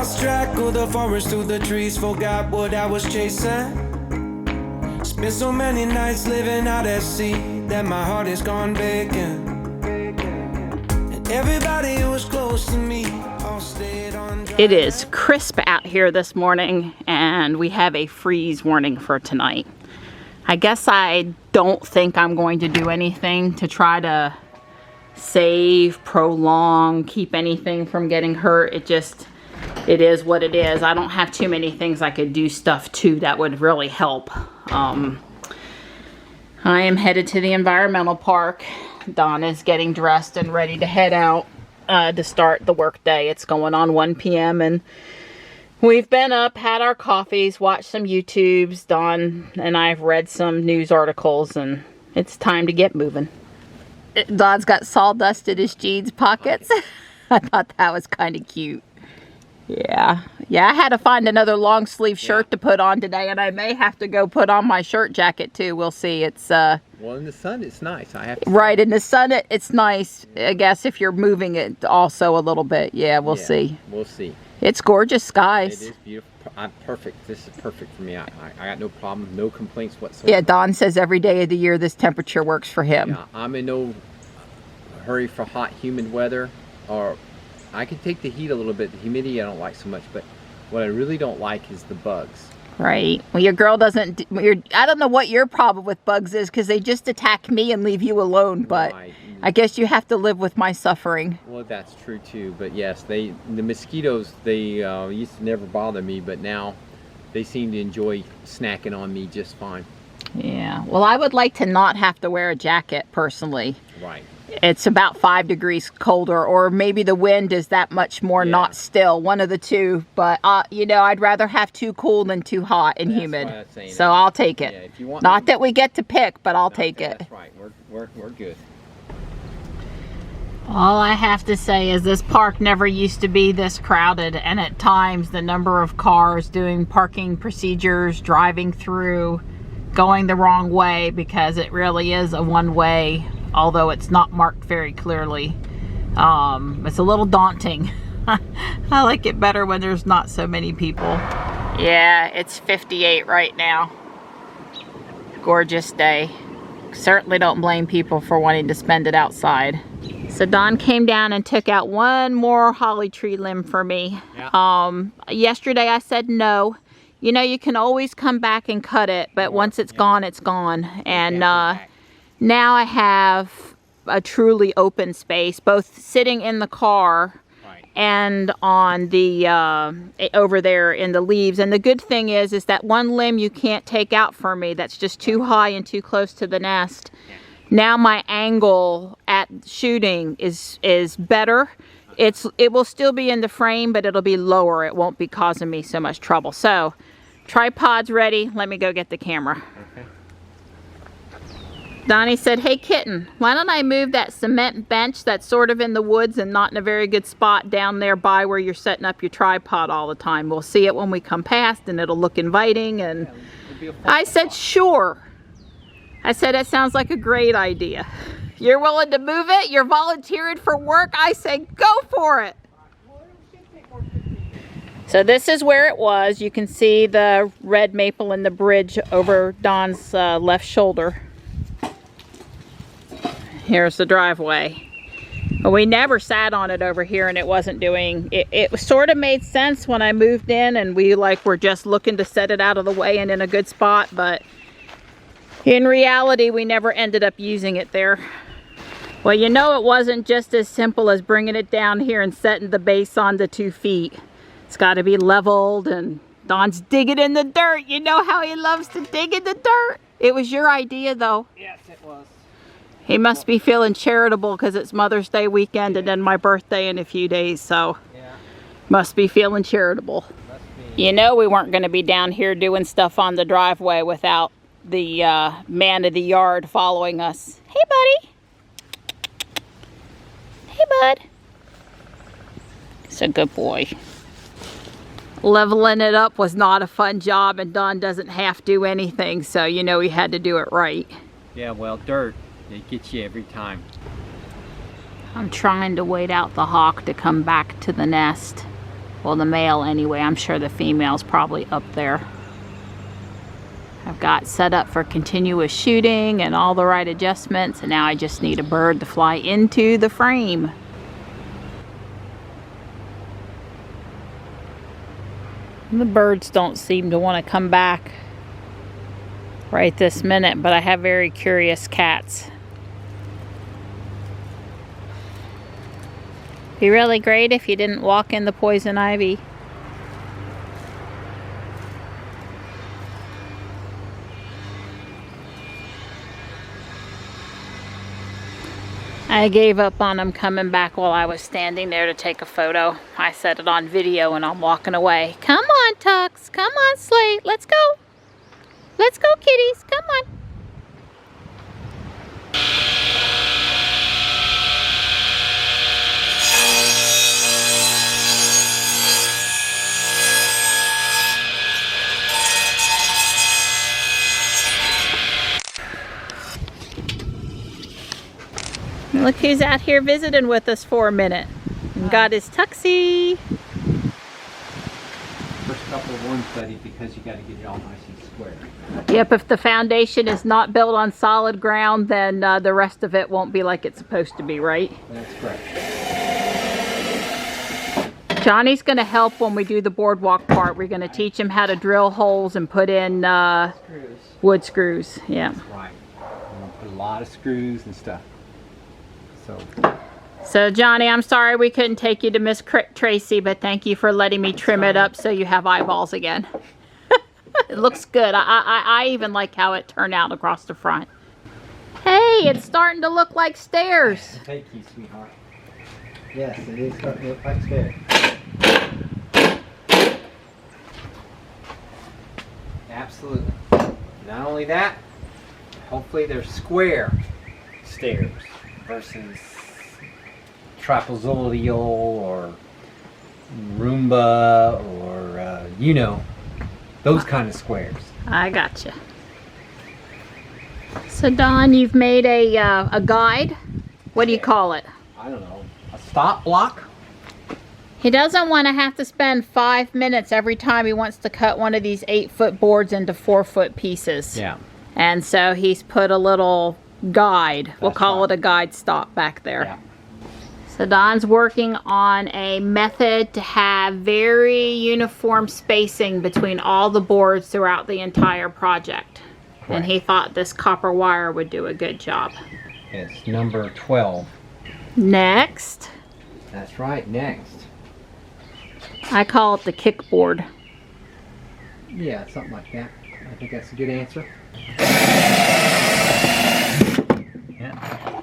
Lost track of the forest through the trees, forgot what I was chasing. Spent so many nights living out at sea that my heart is gone vacant. And everybody who was close to me all stayed on dry. It is crisp out here this morning, and we have a freeze warning for tonight. I guess I don't think I'm going to do anything to try to save, prolong, keep anything from getting hurt. It is what it is. I don't have too many things I could do stuff to that would really help. I am headed to the environmental park. Dawn is getting dressed and ready to head out to start the work day. It's going on 1 p.m. and we've been up, had our coffees, watched some YouTubes. Dawn and I have read some news articles, and it's time to get moving. Dawn's got sawdust in his jeans pockets. I thought that was kind of cute. Yeah, I had to find another long sleeve shirt to put on today, and I may have to go put on my shirt jacket too. We'll see. It's well, in the sun it's nice. I have to right in the sun it's nice. I guess if you're moving it also a little bit. Yeah, we'll see. We'll see. It's gorgeous skies. It is beautiful. I'm perfect. This is perfect for me. I got no problem, no complaints whatsoever. Yeah, Don says every day of the year this temperature works for him. Yeah, I'm in no hurry for hot, humid weather, or I can take the heat a little bit. The humidity I don't like so much, but what I really don't like is the bugs. Right. Well, your girl doesn't. I don't know what your problem with bugs is, because they just attack me and leave you alone. But I guess you have to live with my suffering. Well, that's true too. But yes, the mosquitoes, they used to never bother me, but now they seem to enjoy snacking on me just fine. Yeah. Well, I would like to not have to wear a jacket personally. Right. It's about 5 degrees colder, or maybe the wind is that much more not still. One of the two. But, you know, I'd rather have too cool than too hot and humid. So I'll take it. Yeah, if you want not that we get to pick, but I'll take it. That's right. We're good. All I have to say is this park never used to be this crowded, and at times the number of cars doing parking procedures, driving through, going the wrong way, because it really is a one-way, although it's not marked very clearly. It's a little daunting. I like it better when there's not so many people. Yeah, it's 58 right now. Gorgeous day. Certainly don't blame people for wanting to spend it outside. So Don came down and took out one more holly tree limb for me. Yeah. Yesterday I said no. You know, you can always come back and cut it, but once it's gone, it's gone. And now I have a truly open space, both sitting in the car and on the over there in the leaves. And the good thing is that one limb you can't take out for me. That's just too high and too close to the nest. Now my angle at shooting is better. It will still be in the frame, but it'll be lower. It won't be causing me so much trouble. So tripod's ready. Let me go get the camera. Okay. Donnie said, hey kitten, why don't I move that cement bench that's sort of in the woods and not in a very good spot down there by where you're setting up your tripod all the time. We'll see it when we come past and it'll look inviting. And I said, sure. I said, that sounds like a great idea. You're willing to move it? You're volunteering for work? I say, go for it. So this is where it was. You can see the red maple and the bridge over Don's left shoulder. Here's the driveway. We never sat on it over here, and it wasn't doing, it sort of made sense when I moved in, and we were just looking to set it out of the way and in a good spot, but in reality, we never ended up using it there. Well, you know, it wasn't just as simple as bringing it down here and setting the base on the 2 feet. It's got to be leveled, and Don's digging in the dirt. You know how he loves to dig in the dirt. It was your idea, though. Yes, it was. He must be feeling charitable because it's Mother's Day weekend and then my birthday in a few days, so must be feeling charitable. You know, we weren't going to be down here doing stuff on the driveway without the man of the yard following us. Hey, buddy. Hey, bud. He's a good boy. Leveling it up was not a fun job, and Don doesn't have to do anything, so you know he had to do it right. Yeah, well, dirt, it gets you every time. I'm trying to wait out the hawk to come back to the nest. Well, the male anyway. I'm sure the female's probably up there. I've got set up for continuous shooting and all the right adjustments, and now I just need a bird to fly into the frame. The birds don't seem to want to come back right this minute, but I have very curious cats. Be really great if you didn't walk in the poison ivy. I gave up on them coming back while I was standing there to take a photo. I set it on video and I'm walking away. Come on, Tux. Come on, Slate. Let's go. Let's go, kitties. Come on. Look who's out here visiting with us for a minute. And got his tuxie. First couple of ones, buddy, because you got to get it all nice and square. Yep, if the foundation is not built on solid ground, then the rest of it won't be like it's supposed to be, right? That's correct. Johnny's going to help when we do the boardwalk part. We're going to teach him how to drill holes and put in wood screws. Yeah. That's right. I'm going to put a lot of screws and stuff. So Johnny, I'm sorry we couldn't take you to Miss Tracy, but thank you for letting me trim it up so you have eyeballs again. It looks good. I even like how it turned out across the front. Hey, it's starting to look like stairs. Thank you, sweetheart. Yes, it is starting to look like stairs. Absolutely. Not only that, hopefully they're square stairs versus trapezoidal or Roomba or, you know, those kind of squares. I gotcha. So Don, you've made a guide. What do you call it? I don't know. A stop block? He doesn't want to have to spend 5 minutes every time he wants to cut one of these 8-foot boards into 4-foot pieces. Yeah. And so he's put a little guide. We'll call it a guide stop back there. Yeah. So Don's working on a method to have very uniform spacing between all the boards throughout the entire project. Correct. And he thought this copper wire would do a good job. It's number 12. Next. That's right, next. I call it the kickboard. Yeah, something like that. I think that's a good answer. Yeah.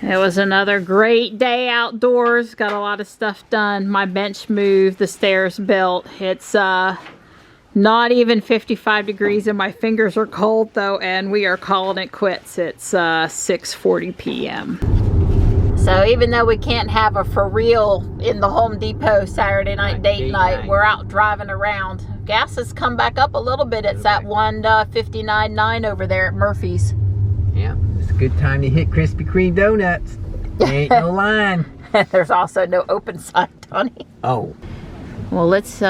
It was another great day outdoors. Got a lot of stuff done. My bench moved, the stairs built. It's not even 55 degrees and my fingers are cold though, and we are calling it quits. It's 6:40 p.m. So even though we can't have a for real in the Home Depot Saturday night date night, we're out driving around. Gas has come back up a little bit. It's at 159.9 over there at Murphy's. Yeah, it's a good time to hit Krispy Kreme donuts. There ain't no line. There's also no open sign, Tony. Oh. Well, it's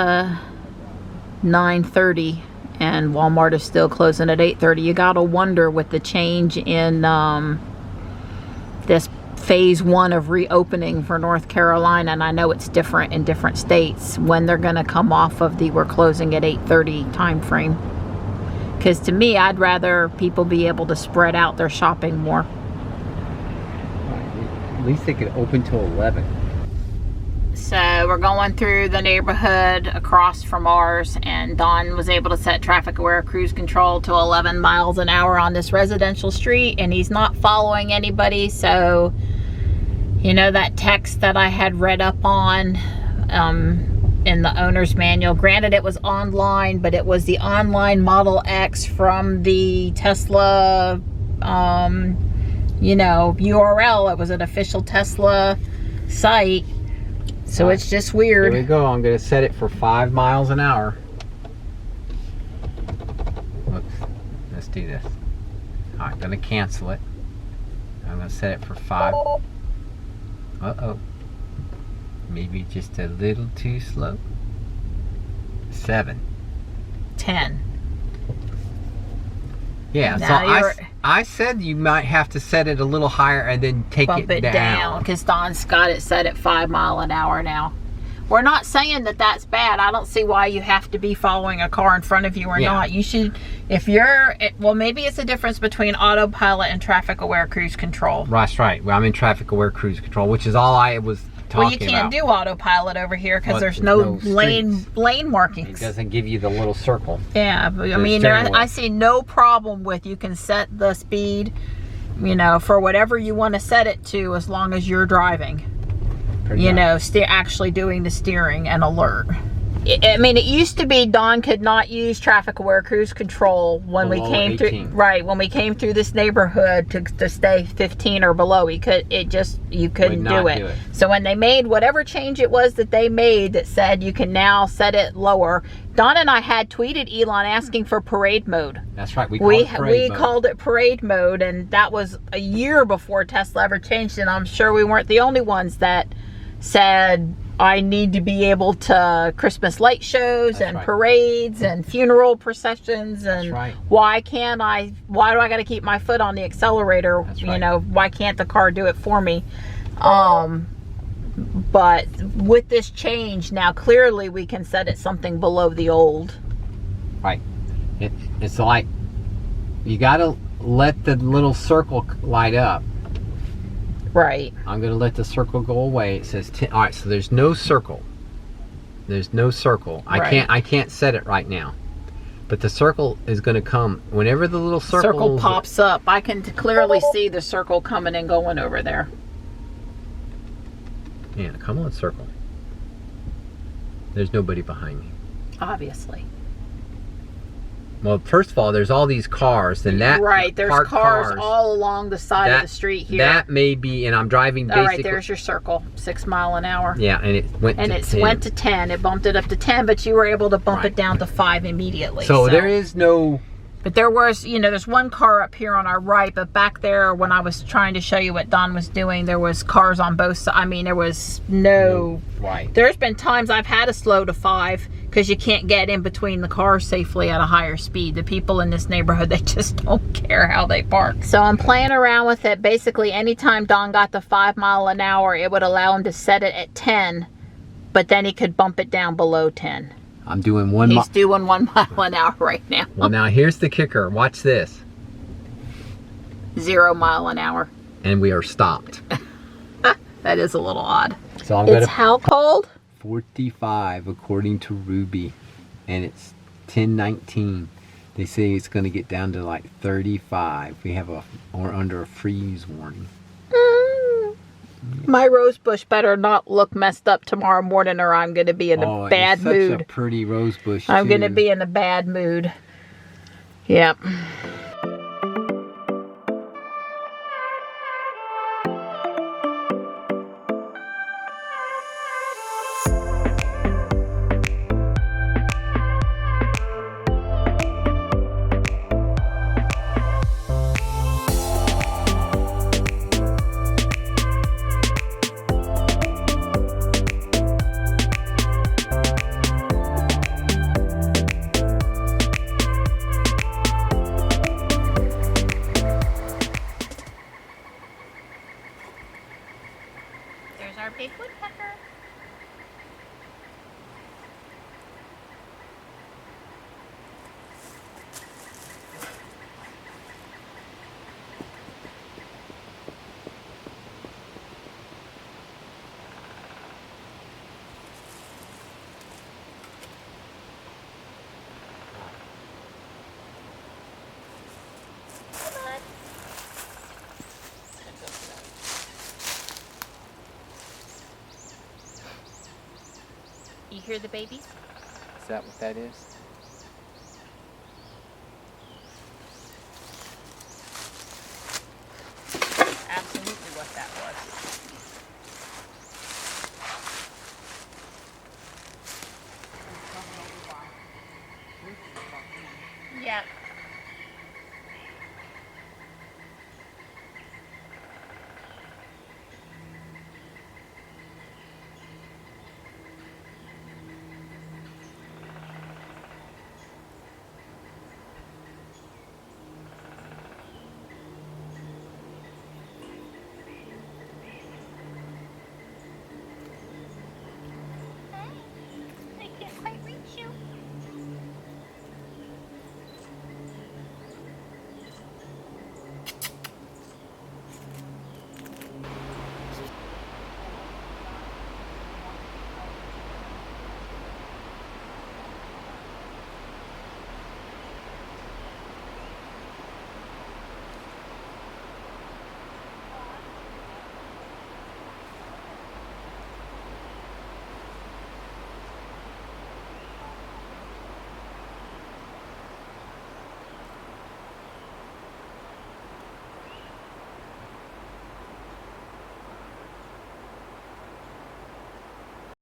9:30 and Walmart is still closing at 8:30. You gotta wonder with the change in this phase 1 of reopening for North Carolina, and I know it's different in different states, when they're gonna come off of the we're closing at 8:30 time frame. Because to me, I'd rather people be able to spread out their shopping more. At least they could open till 11. So we're going through the neighborhood across from ours, and Don was able to set traffic aware cruise control to 11 miles an hour on this residential street, and he's not following anybody. So, you know, that text that I had read up on in the owner's manual, granted it was online, but it was the online Model X from the Tesla you know, URL. It was an official Tesla site. So it's just weird. Here we go. I'm going to set it for 5 miles an hour. do this. All right, gonna cancel it. I'm gonna set it for 5. Uh-oh. Maybe just a little too slow. 7. 10. Yeah, Now so I said you might have to set it a little higher and then take bump it down because Don's got it set at 5 miles an hour now. We're not saying that that's bad. I don't see why you have to be following a car in front of you or not. You should, if you're, well, maybe it's a difference between autopilot and traffic aware cruise control. That's right. Well, I'm in traffic aware cruise control, which is all I was talking about. Well, you can't do autopilot over here because there's no lane markings. It doesn't give you the little circle. Yeah, but I mean, I see no problem with, you can set the speed, you know, for whatever you want to set it to as long as you're driving. You know, actually doing the steering and alert. I mean, it used to be Don could not use traffic aware cruise control when we came 18. through. Right, when we came through this neighborhood to stay 15 or below, you couldn't do it. So when they made whatever change it was that they made that said you can now set it lower, Don and I had tweeted Elon asking for parade mode. That's right. We called it parade mode, and that was a year before Tesla ever changed it. And I'm sure we weren't the only ones that said I need to be able to Christmas light shows and parades and funeral processions, and why do I got to keep my foot on the accelerator? You know, why can't the car do it for me? But with this change now, clearly we can set it something below the old. Right. It's like you got to let the little circle light up. Right. I'm going to let the circle go away. It says 10. All right, so there's no circle. There's no circle. I can't set it right now. But the circle is going to come whenever the little circle pops up. I can clearly see the circle coming and going over there. Yeah, come on, circle. There's nobody behind me. Obviously. Well, first of all, there's all these cars, and that there's cars all along the side of the street here. That may be, and I'm driving basically. All right, there's your circle, 6 miles an hour. Yeah, and it went to 10. Went to 10. It bumped it up to 10, but you were able to bump it down to 5 immediately. So there is no. But there was, you know, there's one car up here on our right, but back there when I was trying to show you what Don was doing, there was cars on both sides. I mean, there was no. Right. There's been times I've had to slow to 5. Because you can't get in between the cars safely at a higher speed. The people in this neighborhood, they just don't care how they park. So I'm playing around with it. Basically, anytime Don got to 5 miles an hour, it would allow him to set it at 10, but then he could bump it down below 10. I'm doing 1 mile. He's doing 1 mile an hour right now. Well, now here's the kicker. Watch this. 0 mile an hour. And we are stopped. That is a little odd. So It's how cold? 45 according to Ruby, and it's 10:19. They say it's going to get down to like 35. We have or under a freeze warning. My rose bush better not look messed up tomorrow morning, or I'm going to be in a bad mood. Such a pretty rose bush. I'm going to be in a bad mood. Yep. There's our big woodpecker. You hear the babies? Is that what that is?